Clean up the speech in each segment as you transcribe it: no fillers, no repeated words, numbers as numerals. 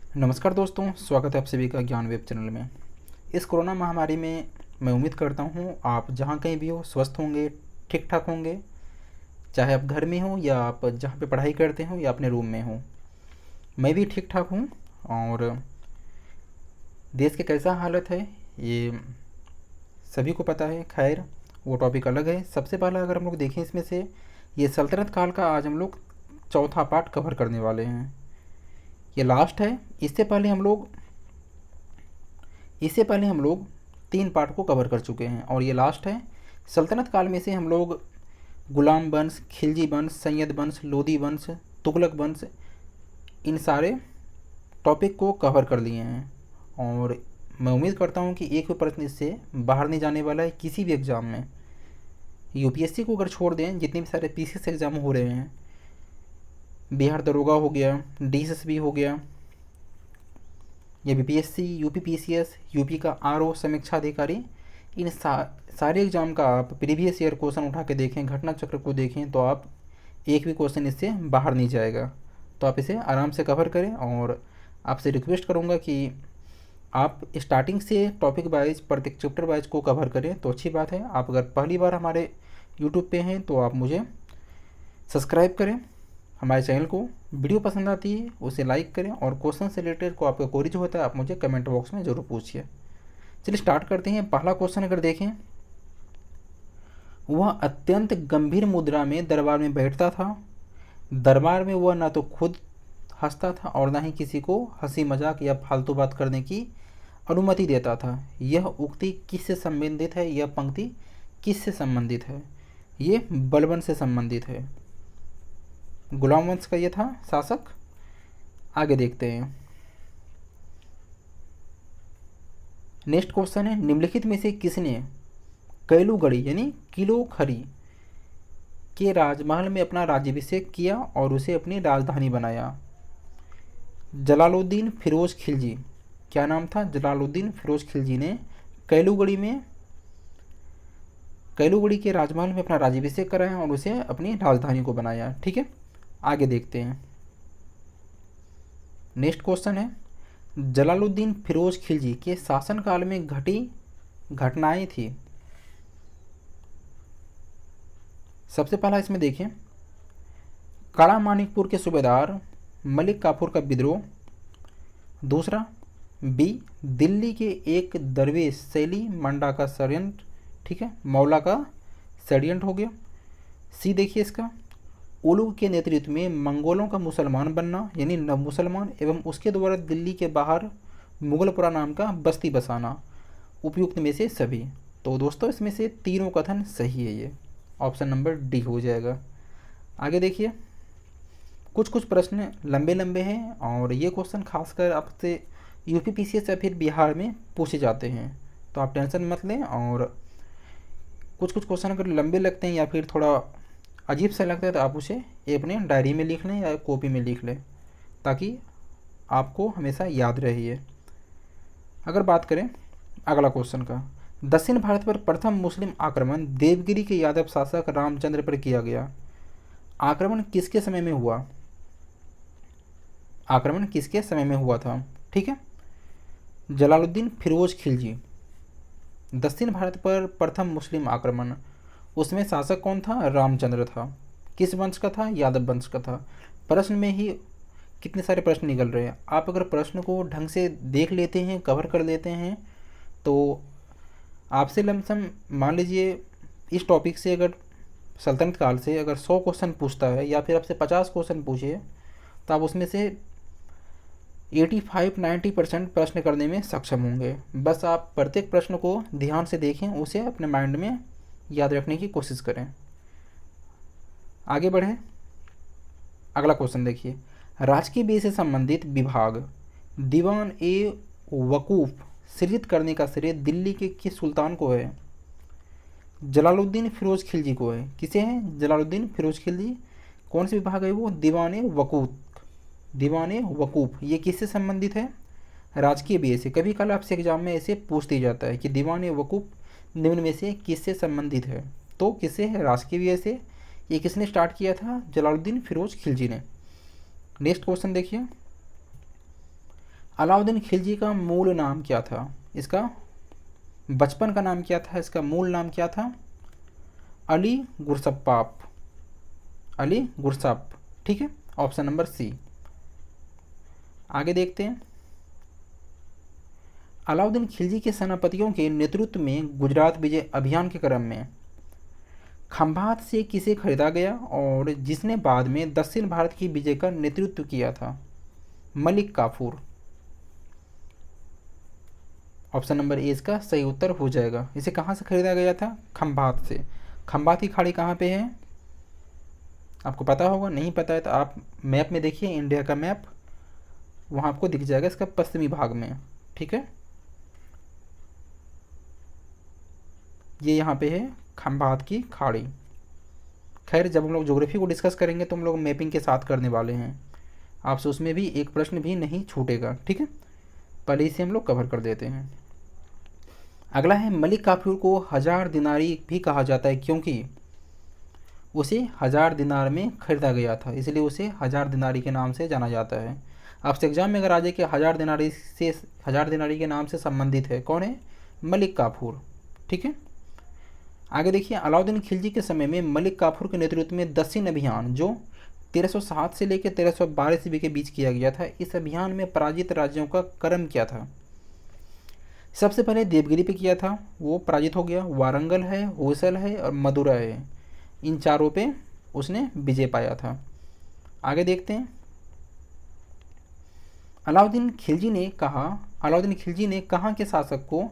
नमस्कार दोस्तों, स्वागत है आप सभी का ज्ञान वेब चैनल में। इस कोरोना महामारी में मैं उम्मीद करता हूँ आप जहाँ कहीं भी हो स्वस्थ होंगे, ठीक ठाक होंगे। चाहे आप घर में हो या आप जहाँ पे पढ़ाई करते हो या अपने रूम में हो, मैं भी ठीक ठाक हूँ। और देश की कैसा हालत है ये सभी को पता है। खैर, वो टॉपिक अलग है। सबसे पहला अगर हम लोग देखें इसमें से, ये सल्तनत काल का आज हम लोग चौथा पार्ट कवर करने वाले हैं। ये लास्ट है। इससे पहले हम लोग 3 पार्ट को कवर कर चुके हैं और ये लास्ट है। सल्तनत काल में से हम लोग गुलाम वंश, खिलजी वंश, सैयद वंश, लोदी वंश, तुगलक वंश, इन सारे टॉपिक को कवर कर लिए हैं। और मैं उम्मीद करता हूँ कि एक भी प्रश्न इससे बाहर नहीं जाने वाला है किसी भी एग्ज़ाम में। यूपीएससी को अगर छोड़ दें, जितने भी सारे पीसीएस एग्ज़ाम हो रहे हैं, बिहार दरोगा हो गया, डीएसएसबी हो गया, या बीपीएससी, यूपी पीसीएस, यूपी का आरओ समीक्षा अधिकारी, इन सारे एग्ज़ाम का आप प्रीवियस ईयर क्वेश्चन उठा के देखें, घटना चक्र को देखें, तो आप एक भी क्वेश्चन इससे बाहर नहीं जाएगा। तो आप इसे आराम से कवर करें और आपसे रिक्वेस्ट करूँगा कि आप स्टार्टिंग से टॉपिक वाइज, प्रत्येक चैप्टर वाइज को कवर करें तो अच्छी बात है। आप अगर पहली बार हमारे यूट्यूब पे हैं तो आप मुझे सब्सक्राइब करें हमारे चैनल को। वीडियो पसंद आती है उसे लाइक करें और क्वेश्चन से रिलेटेड को आपका क्वेरी जो होता है आप मुझे कमेंट बॉक्स में ज़रूर पूछिए। चलिए स्टार्ट करते हैं। पहला क्वेश्चन अगर देखें, वह अत्यंत गंभीर मुद्रा में दरबार में बैठता था। दरबार में वह न तो खुद हंसता था और न ही किसी को हंसी मजाक या फालतू बात करने की अनुमति देता था। यह उक्ति किससे संबंधित है? यह पंक्ति किससे संबंधित है? ये बलबन से संबंधित है। गुलाम वंश का ये था शासक। आगे देखते हैं। नेक्स्ट क्वेश्चन है, निम्नलिखित में से किसने कैलूगढ़ी यानी किलो खरी के राजमहल में अपना राज्याभिषेक किया और उसे अपनी राजधानी बनाया? जलालुद्दीन फिरोज खिलजी। क्या नाम था? जलालुद्दीन फिरोज खिलजी ने कैलूगढ़ी के राजमहल में अपना राज्याभिषेक कराया और उसे अपनी राजधानी को बनाया। ठीक है, आगे देखते हैं। नेक्स्ट क्वेश्चन है, जलालुद्दीन फिरोज खिलजी के शासनकाल में घटी घटनाएं थी। सबसे पहला इसमें देखें, काला मानिकपुर के सूबेदार मलिक काफूर का विद्रोह। दूसरा, बी, दिल्ली के एक दरवेश सैली मंडा का षड्यंत्र। ठीक है, मौला का षड्यंत्र हो गया। सी देखिए इसका, उलुग के नेतृत्व में मंगोलों का मुसलमान बनना यानी नव मुसलमान एवं उसके द्वारा दिल्ली के बाहर मुगलपुरा नाम का बस्ती बसाना। उपयुक्त में से सभी। तो दोस्तों इसमें से तीनों कथन सही है। ये ऑप्शन नंबर डी हो जाएगा। आगे देखिए, कुछ कुछ प्रश्न लंबे लंबे हैं और ये क्वेश्चन खासकर आपसे यूपी पीसीएस या फिर बिहार में पूछे जाते हैं, तो आप टेंशन मत लें। और कुछ कुछ क्वेश्चन अगर लंबे लगते हैं या फिर थोड़ा अजीब सा लगता है तो आप उसे अपने डायरी में लिख लें या कॉपी में लिख लें, ताकि आपको हमेशा याद रहे। अगर बात करें अगला क्वेश्चन का, दक्षिण भारत पर प्रथम मुस्लिम आक्रमण देवगिरी के यादव शासक रामचंद्र पर किया गया। आक्रमण किसके समय में हुआ? आक्रमण किसके समय में हुआ था? ठीक है, जलालुद्दीन फिरोज खिलजी। दक्षिण भारत पर प्रथम मुस्लिम आक्रमण, उसमें शासक कौन था? रामचंद्र था। किस वंश का था? यादव वंश का था। प्रश्न में ही कितने सारे प्रश्न निकल रहे हैं। आप अगर प्रश्न को ढंग से देख लेते हैं, कवर कर लेते हैं, तो आपसे लमसम मान लीजिए इस टॉपिक से अगर सल्तनत काल से अगर 100 क्वेश्चन पूछता है या फिर आपसे 50 क्वेश्चन पूछे, तो आप उसमें से 85-90% प्रश्न करने में सक्षम होंगे। बस आप प्रत्येक प्रश्न को ध्यान से देखें, उसे अपने माइंड में याद रखने की कोशिश करें। आगे बढ़ें। अगला क्वेश्चन देखिए, राजकीय व्यय से संबंधित विभाग दीवान ए वकूफ़ सृजित करने का श्रेय दिल्ली के किस सुल्तान को है? जलालुद्दीन फिरोज खिलजी को है। किसे है? जलालुद्दीन फिरोज खिलजी। कौन से विभाग है वो? दीवान ए वकूफ़। ये किससे संबंधित है? राजकीय व्यय से। कभी कल आपसे एग्जाम में ऐसे पूछ दिया जाता है कि दीवान ए वकूफ़ निम्न में से किससे संबंधित है? तो किससे है? राजकीय व्यय से। ये किसने स्टार्ट किया था? जलालुद्दीन फिरोज खिलजी ने। नेक्स्ट क्वेश्चन देखिए, अलाउद्दीन खिलजी का मूल नाम क्या था? इसका बचपन का नाम क्या था? इसका मूल नाम क्या था? अली गुरसप्पाप, अली गुरसप। ठीक है, ऑप्शन नंबर सी। आगे देखते हैं। अलाउद्दीन खिलजी के सेनापतियों के नेतृत्व में गुजरात विजय अभियान के क्रम में खंभात से किसे खरीदा गया और जिसने बाद में दक्षिण भारत की विजय का नेतृत्व किया था? Malik Kafur. Option number A इसका सही उत्तर हो जाएगा। इसे कहाँ से खरीदा गया था? खंभात से। खंभात की खाड़ी कहाँ पे है? आपको पता होगा, नहीं पता है तो आप मैप में देखिए, इंडिया का मैप, वहाँ आपको दिख जाएगा इसका पश्चिमी भाग में। ठीक है, ये यहाँ पे है खंभात की खाड़ी। खैर, जब हम लोग ज्योग्राफी को डिस्कस करेंगे तो हम लोग मैपिंग के साथ करने वाले हैं, आपसे उसमें भी एक प्रश्न भी नहीं छूटेगा। ठीक है, पहले इसे हम लोग कवर कर देते हैं। अगला है, मलिक काफूर को 1000 दिनारी भी कहा जाता है क्योंकि उसे 1000 दिनार में खरीदा गया था, इसलिए उसे 1000 दिनारी के नाम से जाना जाता है। आपसे एग्जाम में अगर आ जाए कि 1000 दिनारी के नाम से संबंधित है, कौन है? मलिक काफूर। ठीक है, आगे देखिए। अलाउद्दीन खिलजी के समय में मलिक काफूर के नेतृत्व में दक्षिण अभियान जो 1307 से लेकर 1312 ईस्वी के बीच किया गया था, इस अभियान में पराजित राज्यों का क्रम क्या था? सबसे पहले देवगिरी पे किया था, वो पराजित हो गया। वारंगल है, होसल है और मदुरा है, इन चारों पे उसने विजय पाया था। आगे देखते हैं। अलाउद्दीन खिलजी ने कहाँ के शासक को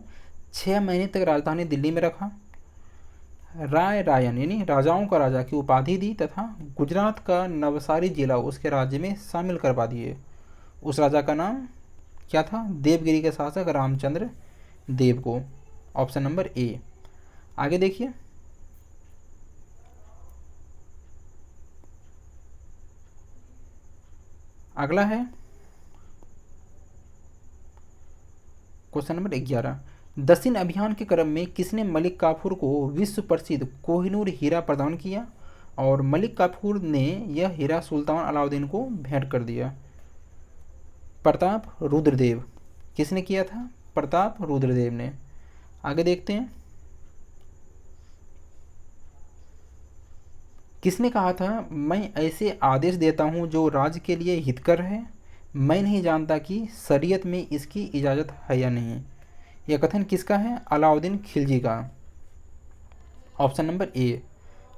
6 महीने तक राजधानी दिल्ली में रखा? राय रायन यानी राजाओं का राजा की उपाधि दी तथा गुजरात का नवसारी जिला उसके राज्य में शामिल करवा दिए। उस राजा का नाम क्या था? देवगिरी के शासक रामचंद्र देव को। Option number A. आगे देखिए। अगला है क्वेश्चन नंबर 11। दक्षिण अभियान के क्रम में किसने मलिक काफूर को विश्व प्रसिद्ध कोहिनूर हीरा प्रदान किया और मलिक काफूर ने यह हीरा सुल्तान अलाउद्दीन को भेंट कर दिया? प्रताप रुद्रदेव। किसने किया था? प्रताप रुद्रदेव ने। आगे देखते हैं। किसने कहा था, मैं ऐसे आदेश देता हूं जो राज्य के लिए हितकर है, मैं नहीं जानता कि शरीयत में इसकी इजाज़त है या नहीं? यह कथन किसका है? अलाउद्दीन खिलजी का। Option number A.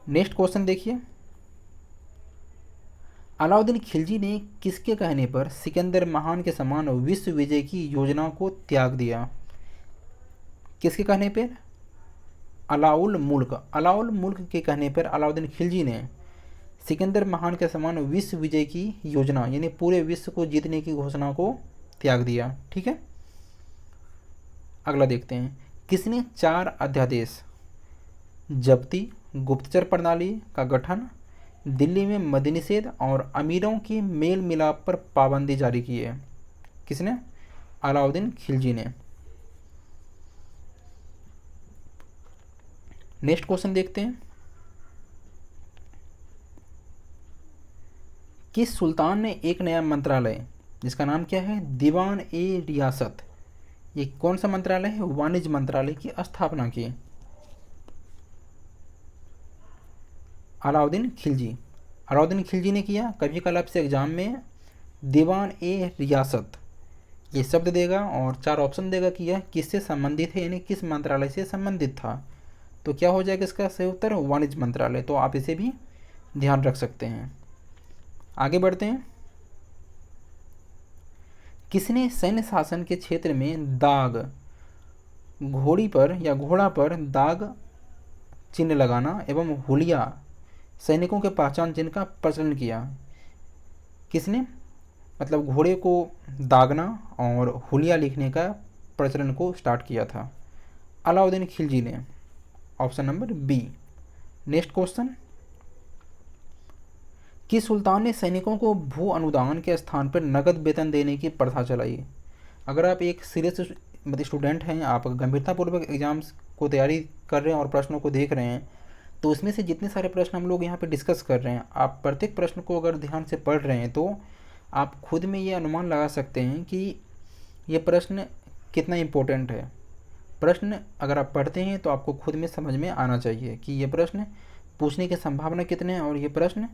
Next question देखिए। अलाउद्दीन खिलजी ने किसके कहने पर सिकंदर महान के समान विश्व विजय की योजना को त्याग दिया? किसके कहने पर? अलाउल मुल्क के कहने पर अलाउद्दीन खिलजी ने सिकंदर महान के समान विश्व विजय की योजना यानी पूरे विश्व को जीतने की घोषणा को त्याग दिया। ठीक है, अगला देखते हैं। किसने 4 अध्यादेश जब्ती, गुप्तचर प्रणाली का गठन, दिल्ली में मद्यनिषेध और अमीरों की मेल मिलाप पर पाबंदी जारी की है? किसने? अलाउद्दीन खिलजी ने। नेक्स्ट क्वेश्चन देखते हैं। किस सुल्तान ने एक नया मंत्रालय जिसका नाम क्या है? दीवान ए रियासत, ये कौन सा मंत्रालय है? वाणिज्य मंत्रालय की स्थापना की? अलाउद्दीन खिलजी ने किया। कभी कल आपसे एग्जाम में दीवान ए रियासत ये शब्द देगा और 4 ऑप्शन देगा कि यह किससे संबंधित है यानी किस मंत्रालय से संबंधित था। तो क्या हो जाएगा इसका सही उत्तर? वाणिज्य मंत्रालय। तो आप इसे भी ध्यान रख सकते हैं। आगे बढ़ते हैं। किसने सैन्य शासन के क्षेत्र में दाग घोड़ी पर या घोड़ा पर दाग चिन्ह लगाना एवं हुलिया सैनिकों के पहचान चिन्ह का प्रचलन किया? किसने? मतलब घोड़े को दागना और हुलिया लिखने का प्रचलन को स्टार्ट किया था? अलाउद्दीन खिलजी ने। Option number B. Next question. किस सुल्तान ने सैनिकों को भू अनुदान के स्थान पर नकद वेतन देने की प्रथा चलाई? अगर आप एक सीरियस स्टूडेंट हैं, आप गंभीरतापूर्वक एग्जाम्स को तैयारी कर रहे हैं और प्रश्नों को देख रहे हैं, तो उसमें से जितने सारे प्रश्न हम लोग यहाँ पे डिस्कस कर रहे हैं, आप प्रत्येक प्रश्न को अगर ध्यान से पढ़ रहे हैं तो आप खुद में ये अनुमान लगा सकते हैं कि ये प्रश्न कितना इम्पोर्टेंट है। प्रश्न अगर आप पढ़ते हैं तो आपको खुद में समझ में आना चाहिए कि ये प्रश्न पूछने की संभावना कितने हैं और ये प्रश्न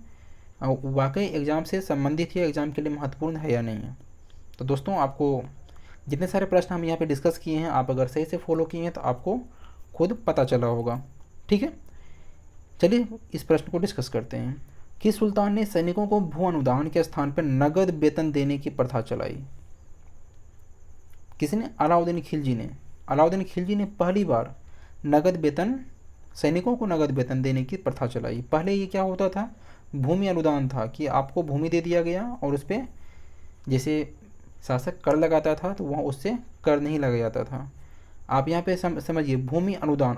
वाकई एग्ज़ाम से संबंधित या एग्ज़ाम के लिए महत्वपूर्ण है या नहीं है। तो दोस्तों, आपको जितने सारे प्रश्न हम यहाँ पे डिस्कस किए हैं, आप अगर सही से फॉलो किए हैं तो आपको खुद पता चला होगा। ठीक है, चलिए इस प्रश्न को डिस्कस करते हैं। किस सुल्तान ने सैनिकों को भू अनुदान के स्थान पर नगद वेतन देने की प्रथा चलाई? किसने? अलाउद्दीन खिलजी ने। अलाउद्दीन खिलजी ने पहली बार नगद वेतन, सैनिकों को नगद वेतन देने की प्रथा चलाई। पहले ये क्या होता था? भूमि अनुदान था कि आपको भूमि दे दिया गया और उस पर जैसे शासक कर लगाता था तो वहाँ उससे कर नहीं लगा जाता था। आप यहाँ पे समझिए, भूमि अनुदान,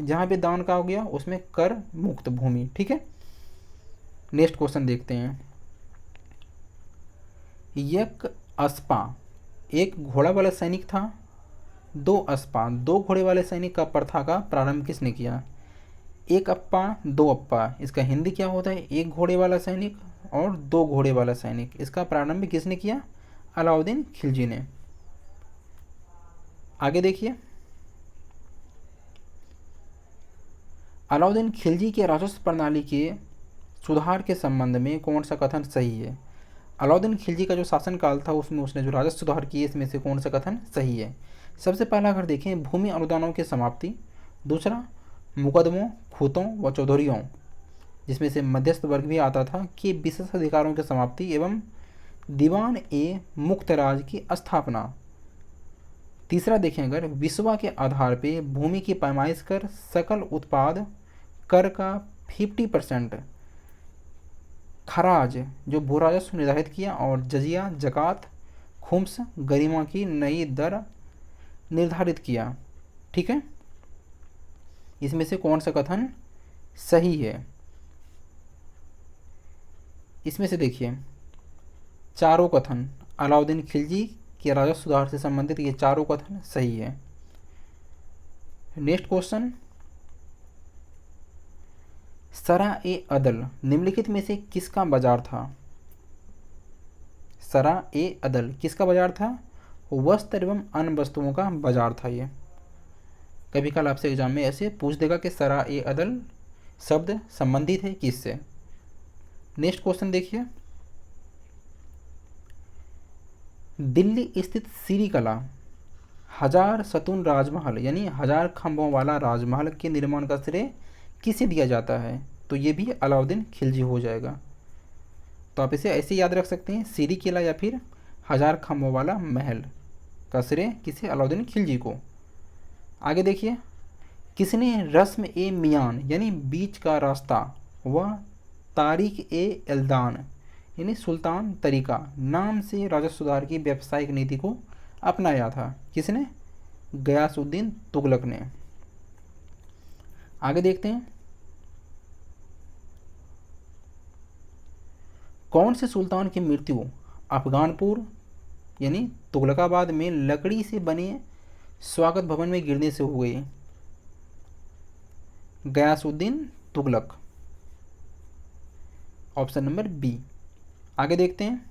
जहाँ पे दान का हो गया उसमें कर मुक्त भूमि। ठीक है, नेक्स्ट क्वेश्चन देखते हैं। एक अस्पा एक घोड़ा वाला सैनिक था, दो अस्पा दो घोड़े वाले सैनिक का प्रथा का प्रारंभ किसने किया? एक अप्पा दो अप्पा, इसका हिंदी क्या होता है? एक घोड़े वाला सैनिक और दो घोड़े वाला सैनिक। इसका प्रारंभ किसने किया? अलाउद्दीन खिलजी ने। आगे देखिए, अलाउद्दीन खिलजी के राजस्व प्रणाली के सुधार के संबंध में कौन सा कथन सही है? अलाउद्दीन खिलजी का जो शासनकाल था उसमें उसने जो राजस्व सुधार किए, इसमें से कौन सा कथन सही है? सबसे पहला अगर देखें, भूमि अनुदानों की समाप्ति। दूसरा, मुकदमों, खूतों व चौधरियों, जिसमें से मध्यस्थ वर्ग भी आता था, कि विशेष अधिकारों की समाप्ति एवं दीवान ए मुक्त राज की स्थापना। तीसरा देखें अगर, विश्वा के आधार पे भूमि की पैमाइश कर सकल उत्पाद कर का 50% खराज जो भू राजस्व निर्धारित किया और जजिया, जकात, खुम्स, गरिमा की नई दर निर्धारित किया। ठीक है, इसमें से कौन सा कथन सही है? इसमें से देखिए, चारों कथन अलाउद्दीन खिलजी के राजस्व सुधार से संबंधित ये चारों कथन सही है। नेक्स्ट क्वेश्चन, सरा ए अदल निम्नलिखित में से किसका बाजार था? सरा ए अदल किसका बाजार था? वस्त्र एवं अन्य वस्तुओं का बाजार था। ये कभी कल आपसे एग्जाम में ऐसे पूछ देगा कि सरा ए अदल शब्द संबंधित है किससे। नेक्स्ट क्वेश्चन देखिए, दिल्ली स्थित सीरी कला 1000 सतून राजमहल यानी 1000 खंभों वाला राजमहल के निर्माण का श्रेय किसे दिया जाता है? तो ये भी अलाउद्दीन खिलजी हो जाएगा। तो आप इसे ऐसे याद रख सकते हैं, सीरी किला या फिर 1000 खंभों वाला महल का श्रेय किसे? अलाउद्दीन खिलजी को। आगे देखिए, किसने रस्म ए मियान यानी बीच का रास्ता व तारीख ए एल्दान यानी सुल्तान तरीका नाम से राजस्व सुधार की व्यावसायिक नीति को अपनाया था? किसने? गयासुद्दीन तुगलक ने। आगे देखते हैं, कौन से सुल्तान की मृत्यु अफगानपुर यानी तुगलकाबाद में लकड़ी से बने स्वागत भवन में गिरने से हो गई? Ghiyasuddin Tughlaq, option number B. आगे देखते हैं,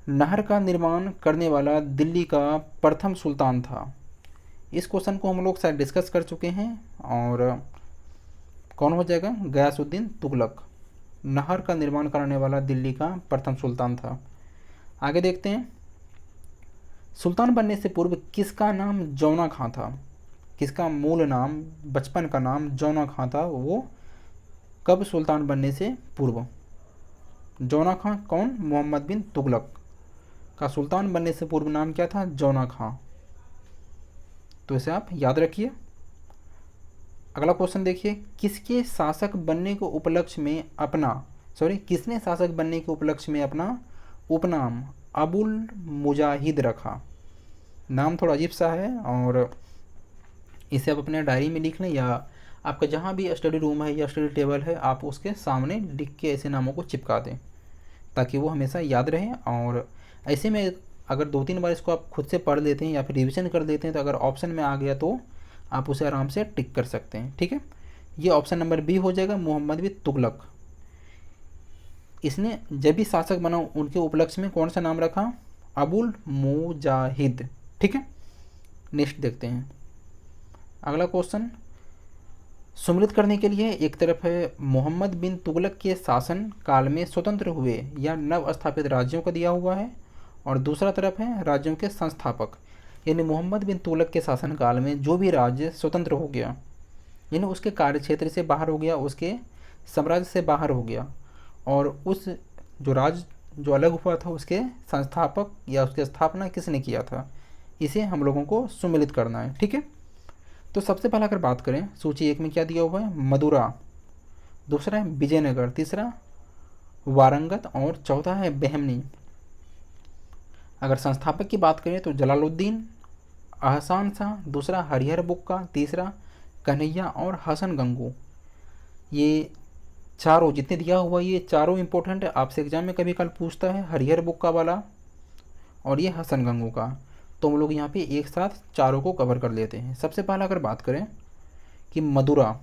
नहर का निर्माण करने वाला दिल्ली का प्रथम सुल्तान था। इस क्वेश्चन को हम लोग शायद डिस्कस कर चुके हैं और कौन हो जाएगा? गयासुद्दीन तुगलक नहर का निर्माण कराने वाला दिल्ली का प्रथम सुल्तान था। आगे देखते हैं, सुल्तान बनने से पूर्व किसका नाम जौना खां था? किसका मूल नाम, बचपन का नाम जौना खां था? वो कब सुल्तान बनने से पूर्व? जौना खां कौन? मोहम्मद बिन तुगलक का सुल्तान बनने से पूर्व नाम क्या था? जौना खां। तो इसे आप याद रखिए। अगला क्वेश्चन देखिए, किसके शासक बनने के उपलक्ष्य में अपना किसने शासक बनने के उपलक्ष्य में अपना उपनाम अबुल मुजाहिद रखा? नाम थोड़ा अजीब सा है और इसे आप अपने डायरी में लिख लें या आपका जहाँ भी स्टडी रूम है या स्टडी टेबल है आप उसके सामने लिख के ऐसे नामों को चिपका दें ताकि वो हमेशा याद रहे। और ऐसे में अगर 2-3 बार इसको आप खुद से पढ़ लेते हैं या फिर रिवीजन कर लेते हैं तो अगर ऑप्शन में आ गया तो आप उसे आराम से टिक कर सकते हैं। ठीक है, ये ऑप्शन नंबर बी हो जाएगा, मोहम्मद बिन तुगलक। इसने जब भी शासक बना उनके उपलक्ष्य में कौन सा नाम रखा? अबुल मुजाहिद। ठीक है, नेक्स्ट देखते हैं अगला क्वेश्चन। सुमिलित करने के लिए एक तरफ है मोहम्मद बिन तुगलक के शासन काल में स्वतंत्र हुए या नव स्थापित राज्यों का दिया हुआ है, और दूसरा तरफ है राज्यों के संस्थापक, यानी मोहम्मद बिन तुगलक के शासनकाल में जो भी राज्य स्वतंत्र हो गया, यानी उसके कार्यक्षेत्र से बाहर हो गया, उसके साम्राज्य से बाहर हो गया, और उस जो राज्य जो अलग हुआ था उसके संस्थापक या उसकी स्थापना किसने किया था, इसे हम लोगों को सुमिलित करना है। ठीक है, तो सबसे पहले अगर बात करें सूची एक में क्या दिया हुआ है? मदुरा, दूसरा है विजयनगर, तीसरा वारंगत और चौथा है बहमनी। अगर संस्थापक की बात करें तो जलालुद्दीन, अहसान शाह, दूसरा हरिहर बुक्का, तीसरा कन्हैया और हसन गंगू। ये चारों जितने दिया हुआ ये चारों इंपॉर्टेंट है, आपसे एग्जाम में कभी कल पूछता है हरिहर बुक्का वाला और ये हसन गंगू का, तो हम लोग यहाँ पे एक साथ चारों को कवर कर लेते हैं। सबसे पहले अगर बात करें कि मदुरा,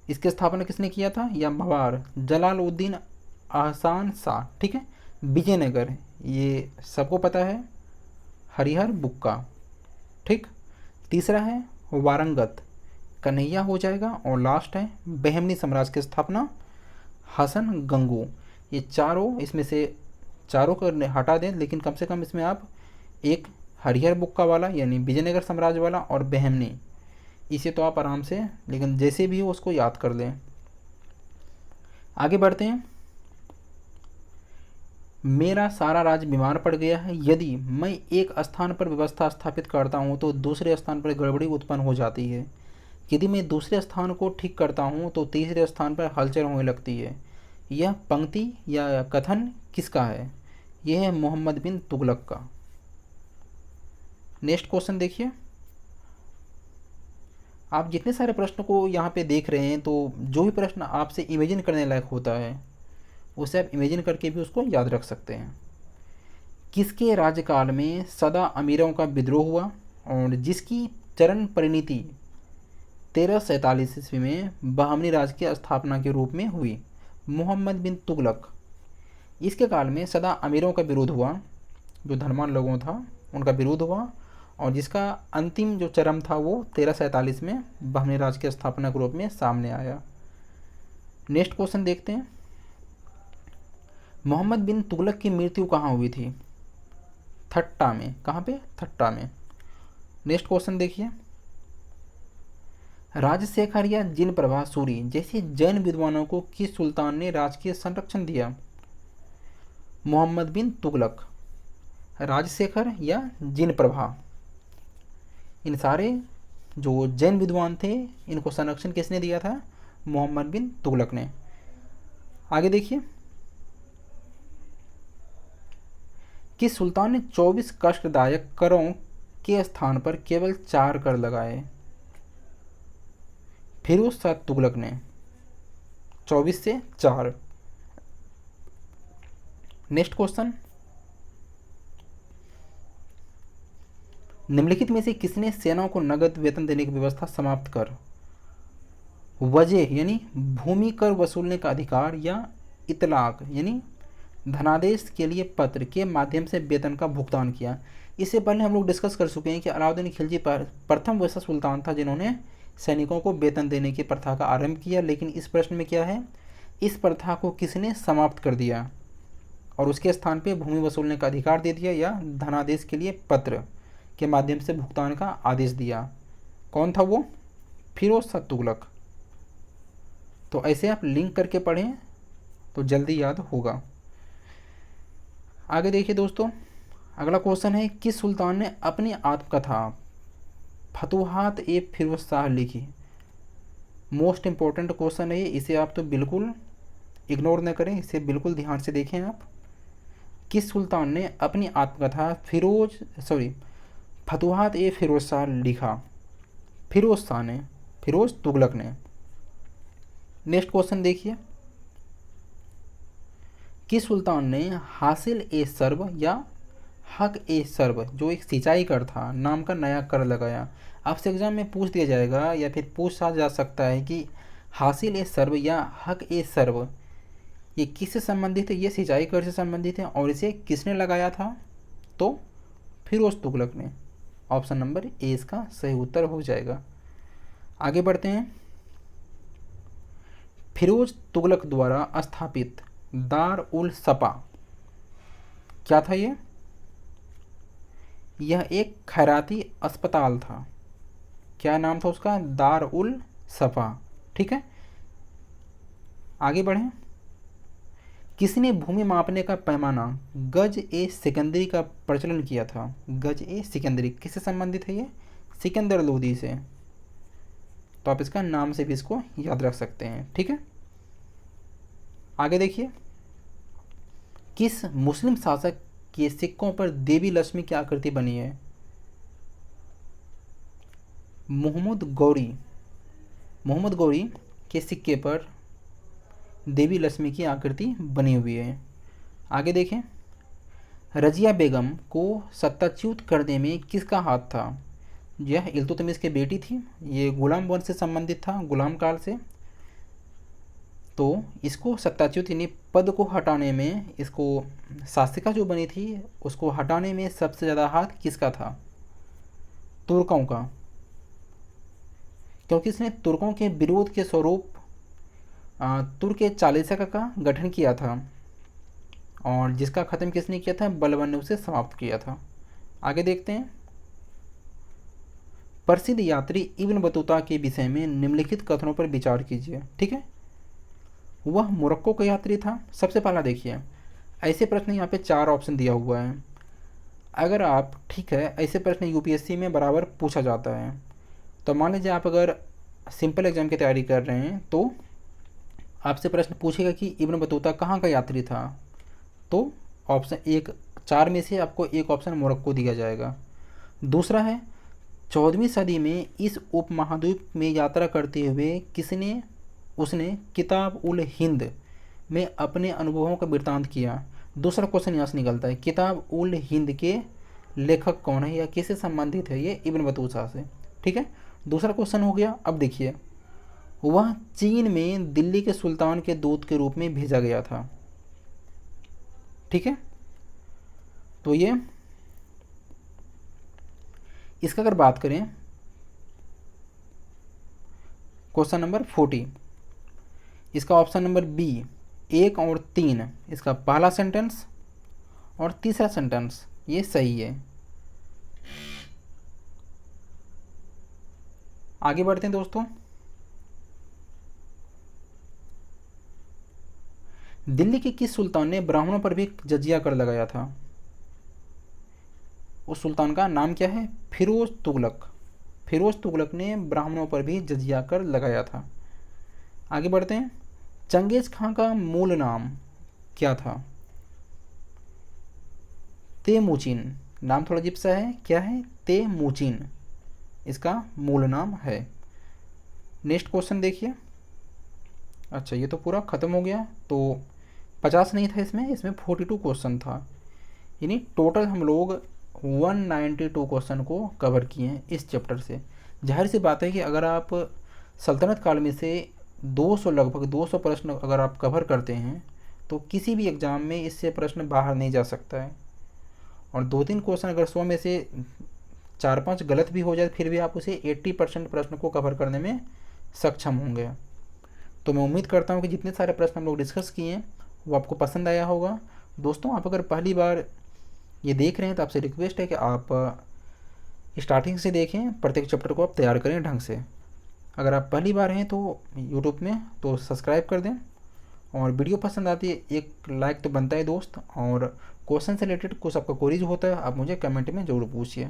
इसकी स्थापना किसने किया था? या मवार जलालुद्दीन अहसान शाह। ठीक है, विजयनगर ये सबको पता है, हरिहर बुक्का। ठीक, तीसरा है वारंगत, कन्हैया हो जाएगा, और लास्ट है बहमनी साम्राज्य की स्थापना हसन गंगू। ये चारों, इसमें से चारों को हटा दें, लेकिन कम से कम इसमें आप एक हरिहर बुक्का वाला यानी विजयनगर साम्राज्य वाला और बहमनी, इसे तो आप आराम से, लेकिन जैसे भी हो उसको याद कर लें। आगे बढ़ते हैं। मेरा सारा राज्य बीमार पड़ गया है, यदि मैं एक स्थान पर व्यवस्था स्थापित करता हूँ तो दूसरे स्थान पर गड़बड़ी उत्पन्न हो जाती है, यदि मैं दूसरे स्थान को ठीक करता हूँ तो तीसरे स्थान पर हलचल होने लगती है। यह पंक्ति या कथन किसका है? यह है मोहम्मद बिन तुगलक का। नेक्स्ट क्वेश्चन देखिए। आप जितने सारे प्रश्न को यहाँ पे देख रहे हैं, तो जो भी प्रश्न आपसे इमेजिन करने लायक होता है उसे आप इमेजिन करके भी उसको याद रख सकते हैं। किसके राज्यकाल में सदा अमीरों का विद्रोह हुआ और जिसकी चरण परिणति 1347 ईस्वी में बहमनी राज की स्थापना के रूप में हुई? मोहम्मद बिन तुगलक। इसके काल में सदा अमीरों का विरोध हुआ, जो धनवान लोगों था उनका विरोध हुआ, और जिसका अंतिम जो चरम था वो 1347 में बहमनी राज की स्थापना के रूप में सामने आया। नेक्स्ट क्वेश्चन देखते हैं। मोहम्मद बिन तुगलक की मृत्यु कहाँ हुई थी? थट्टा में। कहाँ पे? थट्टा में। नेक्स्ट क्वेश्चन देखिए। राजशेखर या जिन प्रभा सूरी जैसे जैन विद्वानों को किस सुल्तान ने राजकीय संरक्षण दिया? मोहम्मद बिन तुगलक। राजशेखर या जिन प्रभा, इन सारे जो जैन विद्वान थे इनको संरक्षण किसने दिया था? मोहम्मद बिन तुगलक ने। आगे देखिए। किस सुल्तान ने 24 कष्टदायक करों के स्थान पर केवल 4 कर लगाए? फिरोज शाह तुगलक ने 24 से 4। Next question. निम्नलिखित में से किसने सेनाओं को नगद वेतन देने की व्यवस्था समाप्त कर वजह यानी भूमि कर वसूलने का अधिकार या इतलाक यानी धनादेश के लिए पत्र के माध्यम से वेतन का भुगतान किया? इससे पहले हम लोग डिस्कस कर चुके हैं कि अलाउद्दीन खिलजी प्रथम वैसा सुल्तान था जिन्होंने सैनिकों को वेतन देने की प्रथा का आरंभ किया, लेकिन इस प्रश्न में क्या है, इस प्रथा को किसने समाप्त कर दिया और उसके स्थान पे भूमि वसूलने का अधिकार दे दिया या धनादेश के लिए पत्र के माध्यम से भुगतान का आदेश दिया? कौन था वो? फिरोज शाह तुगलक। तो ऐसे आप लिंक करके पढ़ें तो जल्दी याद होगा। आगे देखिए दोस्तों, अगला क्वेश्चन है किस सुल्तान ने अपनी आत्मकथा फतुहात ए फिरोज शाह लिखी? मोस्ट इंपॉर्टेंट क्वेश्चन है, इसे आप तो बिल्कुल इग्नोर न करें, इसे बिल्कुल ध्यान से देखें आप। किस सुल्तान ने अपनी आत्मकथा फतुहात ए फिरोज शाह लिखा? फिरोज शाह ने, फिरोज तुगलक ने। नेक्स्ट क्वेश्चन देखिए। किस सुल्तान ने हासिल ए सर्व या हक ए सर्व जो एक सिंचाई कर था नाम का नया कर लगाया? आपसे एग्जाम में पूछ दिया जाएगा या फिर पूछा जा सकता है कि हासिल ए सर्व या हक ए सर्व ये किससे संबंधित है? ये सिंचाई कर से संबंधित है। और इसे किसने लगाया था? तो फिरोज तुगलक ने। ऑप्शन नंबर ए इसका सही उत्तर हो जाएगा। आगे बढ़ते हैं। फिरोज तुगलक द्वारा स्थापित दार उल सपा क्या था? यह एक खैराती अस्पताल था। क्या नाम था उसका? दार उल सफा। ठीक है, आगे बढ़ें। किसने भूमि मापने का पैमाना गज ए सिकंदरी का प्रचलन किया था? गज ए सिकंदरी किससे संबंधित है? ये सिकंदर लोदी से। तो आप इसका नाम से भी इसको याद रख सकते हैं। ठीक है, आगे देखिए। किस मुस्लिम शासक के सिक्कों पर देवी लक्ष्मी की आकृति बनी है? मोहम्मद गौरी के सिक्के पर देवी लक्ष्मी की आकृति बनी हुई है। आगे देखें। रजिया बेगम को सत्ताच्युत करने में किसका हाथ था? यह इल्तुतमिश की बेटी थी। ये गुलाम वंश से संबंधित था, गुलाम काल से। तो इसको सत्ताच्युत यानी पद को हटाने में, इसको शासिका जो बनी थी उसको हटाने में सबसे ज़्यादा हाथ किसका था? तुर्कों का। क्योंकि इसने तुर्कों के विरोध के स्वरूप तुर्क चालीसा का गठन किया था, और जिसका ख़त्म किसने किया था? बलबन ने उसे समाप्त किया था। आगे देखते हैं। प्रसिद्ध यात्री इब्न बतूता के विषय में निम्नलिखित कथनों पर विचार कीजिए। ठीक है, वह मोरक्को का यात्री था। सबसे पहला देखिए, ऐसे प्रश्न यहाँ पे 4 ऑप्शन दिया हुआ है। अगर आप, ठीक है, ऐसे प्रश्न यूपीएससी में बराबर पूछा जाता है। तो मान लीजिए आप अगर सिंपल एग्जाम की तैयारी कर रहे हैं तो आपसे प्रश्न पूछेगा कि इब्न बतूता कहाँ का यात्री था, तो ऑप्शन 4 में से आपको एक ऑप्शन मोरक्को दिया जाएगा। दूसरा है 14वीं सदी में इस उपमहाद्वीप में यात्रा करते हुए उसने किताब उल हिंद में अपने अनुभवों का वृत्तांत किया। दूसरा क्वेश्चन यहाँ से निकलता है, किताब उल हिंद के लेखक कौन है या किससे संबंधित है? ये इब्न बतूता से। ठीक है, दूसरा क्वेश्चन हो गया। अब देखिए, वह चीन में दिल्ली के सुल्तान के दूत के रूप में भेजा गया था। ठीक है, तो ये इसका अगर बात करें, क्वेश्चन नंबर 40, इसका ऑप्शन नंबर बी 1 और 3, इसका पहला सेंटेंस और तीसरा सेंटेंस ये सही है। आगे बढ़ते हैं दोस्तों। दिल्ली के किस सुल्तान ने ब्राह्मणों पर भी जजिया कर लगाया था? उस सुल्तान का नाम क्या है? फिरोज तुगलक। फिरोज तुगलक ने ब्राह्मणों पर भी जजिया कर लगाया था। आगे बढ़ते हैं। चंगेज खां का मूल नाम क्या था? तेमुचिन। नाम थोड़ा अजीब सा है, क्या है? तेमुचिन इसका मूल नाम है। नेक्स्ट क्वेश्चन देखिए। अच्छा, ये तो पूरा ख़त्म हो गया। तो 50 नहीं था इसमें 42 क्वेश्चन था। यानी टोटल हम लोग 192 क्वेश्चन को कवर किए हैं इस चैप्टर से। जाहिर सी बात है कि अगर आप सल्तनत काल में से 200 लगभग 200 प्रश्न अगर आप कवर करते हैं तो किसी भी एग्ज़ाम में इससे प्रश्न बाहर नहीं जा सकता है। और 2-3 क्वेश्चन अगर 100 में से 4-5 गलत भी हो जाए फिर भी आप उसे 80% प्रश्न को कवर करने में सक्षम होंगे। तो मैं उम्मीद करता हूँ कि जितने सारे प्रश्न हम लोग डिस्कस किए हैं वो आपको पसंद आया होगा। दोस्तों, आप अगर पहली बार ये देख रहे हैं तो आपसे रिक्वेस्ट है कि आप स्टार्टिंग से देखें, प्रत्येक चैप्टर को आप तैयार करें ढंग से। अगर आप पहली बार हैं तो यूट्यूब में तो सब्सक्राइब कर दें, और वीडियो पसंद आती है एक लाइक तो बनता है दोस्त। और क्वेश्चन से रिलेटेड कुछ आपका क्वेरीज होता है आप मुझे कमेंट में ज़रूर पूछिए।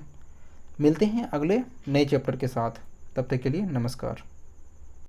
मिलते हैं अगले नए चैप्टर के साथ, तब तक के लिए नमस्कार।